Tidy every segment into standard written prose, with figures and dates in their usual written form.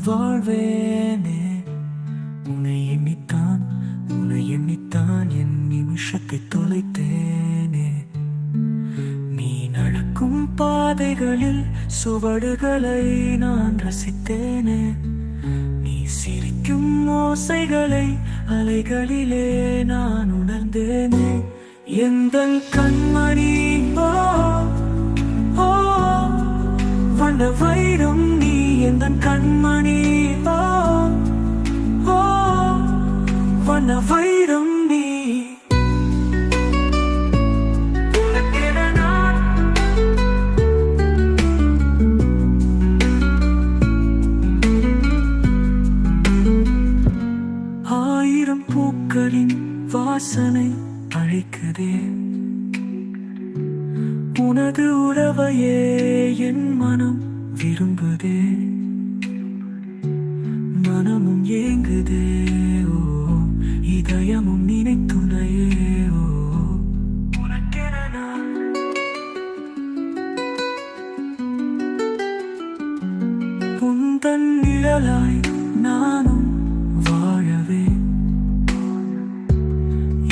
வாழ்வேனே. உன்னை எண்ணித்தான் உன்னை எண்ணித்தான் என் நிமிஷத்தை தொலைத்தேனே. நீ நடக்கும் பாதைகளில் சுவடுகளை நான் ரசித்தேனே. நீ சிரிக்கும் ஓசைகளை அலைகளிலே நான் உணர்ந்தேனே. எந்தன் கண்மணி ஓ வண்ண வைரம் நீ எந்தன் கண்மணி ஓ வண்ண வைரம் நீ. ஆயிரம் பூக்களின் வாசனை அழைக்குதே. உனது உறவையே என் மனம் விரும்புதே. மனமும் ஏங்குதே ஓ இதயமும் நினைத்துணையே ஓ உனக்கென நான். உந்தன் நிழலாய் நானும் வாழவே.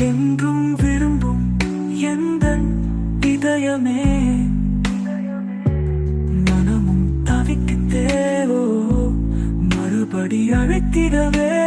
என்றும் விரும்பும் எந்தன் இதயமே. மனமும் தவிக்குதே ஓ மறுபடி அழைத்திடவே.